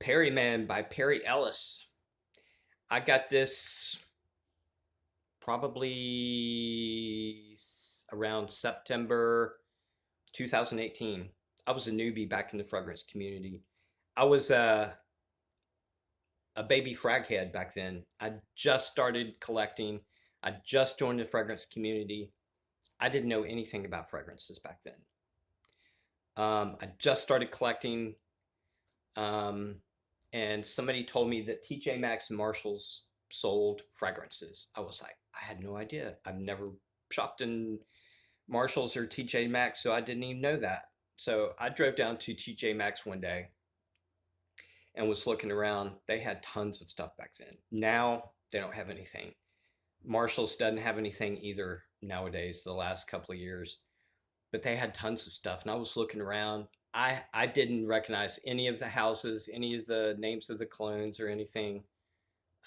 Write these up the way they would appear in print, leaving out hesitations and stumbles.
Perry Man by Perry Ellis. I got this probably around September 2018. I was a newbie back in the fragrance community. I was a baby frag head back then. I just started collecting. I just joined the fragrance community. I didn't know anything about fragrances back then. I just started collecting. Um, and somebody told me that TJ Maxx and Marshalls sold fragrances. I was like, I had no idea. I've never shopped in Marshalls or TJ Maxx, so I didn't even know that. So I drove down to TJ Maxx one day and was looking around. They had tons of stuff back then. Now they don't have anything. Marshalls doesn't have anything either nowadays, the last couple of years. But they had tons of stuff. And I was looking around. I didn't recognize any of the houses, any of the names of the clones or anything.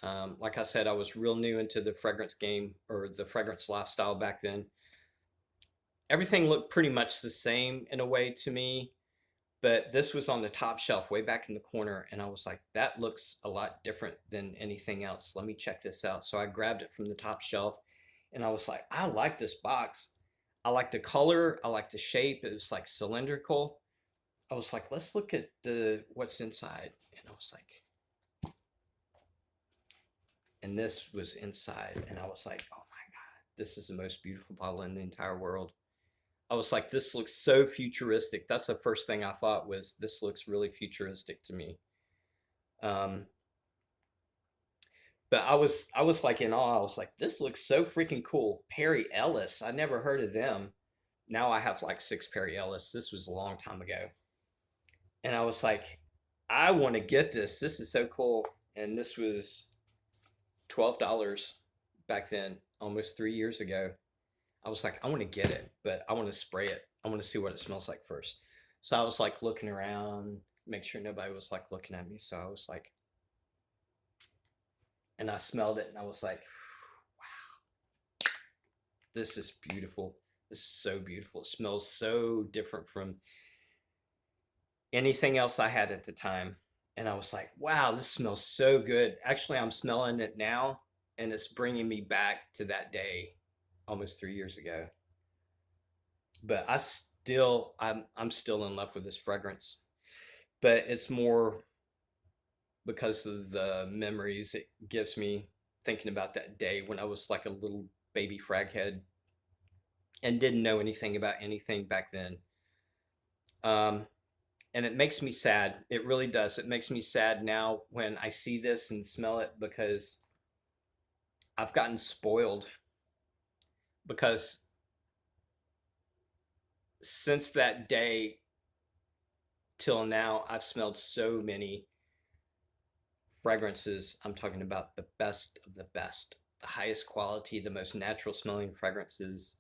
Like I said, I was real new into the fragrance game or the fragrance lifestyle back then. Everything looked pretty much the same in a way to me, but this was on the top shelf way back in the corner. And I was like, that looks a lot different than anything else. Let me check this out. So I grabbed it from the top shelf and I was like, I like this box. I like the color. I like the shape. It was like cylindrical. I was like, let's look at the what's inside. And I was like, and this was inside. And I was like, oh my God, this is the most beautiful bottle in the entire world. I was like, this looks so futuristic. That's the first thing I thought was this looks really futuristic to me. Um, but I was like in awe. I was like, this looks so freaking cool. Perry Ellis. I never heard of them. Now I have like six Perry Ellis. This was a long time ago. And I was like, I want to get this. This is so cool. And this was $12 back then, almost 3 years ago. I was like, I want to get it, but I want to spray it. I want to see what it smells like first. So I was like looking around, make sure nobody was like looking at me. So I was like, and I smelled it and I was like, this is beautiful. This is so beautiful. It smells so different from anything else I had at the time. And I was like, wow, this smells so good. Actually, I'm smelling it now and it's bringing me back to that day almost 3 years ago. But I'm still in love with this fragrance. But it's more because of the memories it gives me thinking about that day when I was like a little baby fraghead and didn't know anything about anything back then. Um, and it makes me sad. It really does. It makes me sad now when I see this and smell it because I've gotten spoiled. Because since that day till now, I've smelled so many fragrances. I'm talking about the best of the best, the highest quality, the most natural smelling fragrances.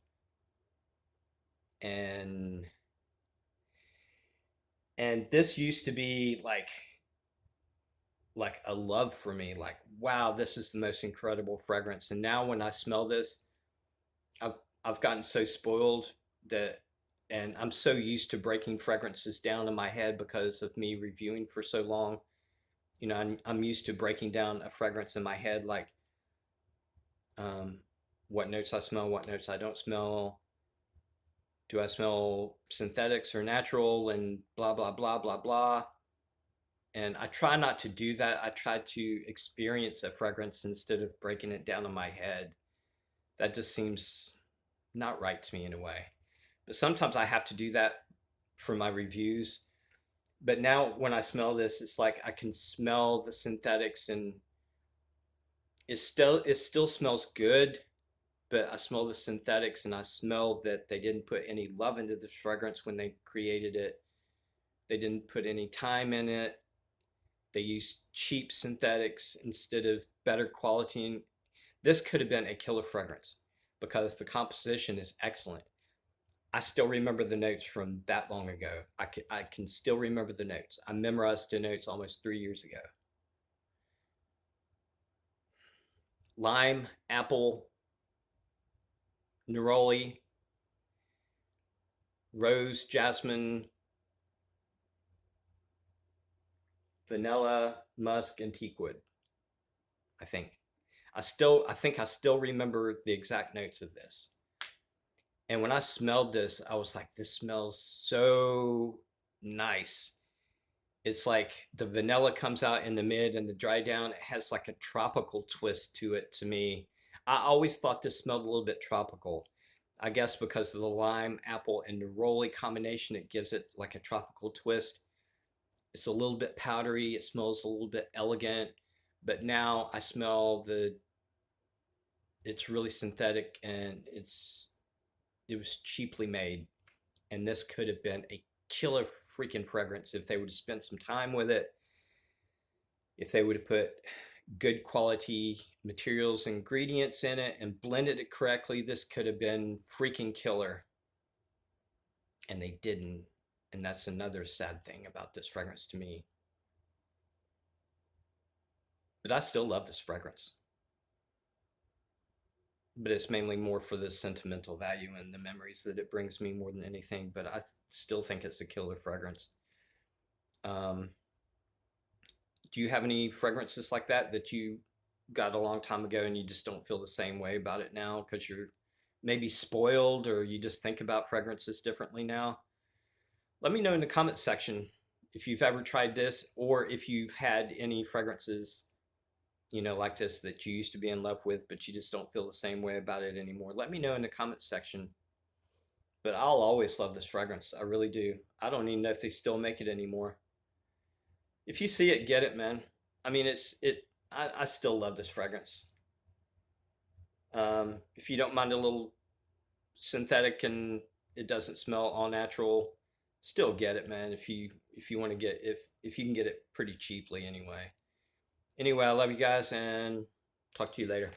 And this used to be like a love for me, like wow, this is the most incredible fragrance. And now when I smell this, I've I've gotten so spoiled that and I'm so used to breaking fragrances down in my head because of me reviewing for so long. You know, I'm used to breaking down a fragrance in my head, like um, what notes I smell, what notes I don't smell. Do I smell synthetics or natural, and blah blah blah blah blah. And I try not to do that. I try to experience a fragrance instead of breaking it down in my head. That just seems not right to me in a way. But sometimes I have to do that for my reviews. But now when I smell this, it's like I can smell the synthetics and it still smells good, but I smell the synthetics and I smell that they didn't put any love into the fragrance when they created it. They didn't put any time in it. They used cheap synthetics instead of better quality. And this could have been a killer fragrance because the composition is excellent. I still remember the notes from that long ago. I can still remember the notes. I memorized the notes almost 3 years ago. Lime, apple, neroli, rose, jasmine, vanilla, musk, and teakwood. I think. I think I still remember the exact notes of this. And when I smelled this, I was like, this smells so nice. It's like the vanilla comes out in the mid and the dry down. It has like a tropical twist to it to me. I always thought this smelled a little bit tropical. I guess because of the lime, apple, and neroli combination, it gives it like a tropical twist. It's a little bit powdery. It smells a little bit elegant. But now I smell it's really synthetic and it was cheaply made. And this could have been a killer freaking fragrance if they would have spent some time with it, if they would have put good quality materials and ingredients in it and blended it correctly. This could have been freaking killer, and they didn't. And that's another sad thing about this fragrance to me. But I still love this fragrance, but it's mainly more for the sentimental value and the memories that it brings me more than anything. But I still think it's a killer fragrance. um, do you have any fragrances like that that you got a long time ago and you just don't feel the same way about it now because you're maybe spoiled, or you just think about fragrances differently now? Let me know in the comment section if you've ever tried this, or if you've had any fragrances, like this, that you used to be in love with, but you just don't feel the same way about it anymore. Let me know in the comment section. But I'll always love this fragrance. I really do. I don't even know if they still make it anymore. If you see it, get it, man. I mean, I still love this fragrance. If you don't mind a little synthetic and it doesn't smell all natural, still get it, man. If you want to get, if you can get it pretty cheaply anyway. Anyway, I love you guys and talk to you later.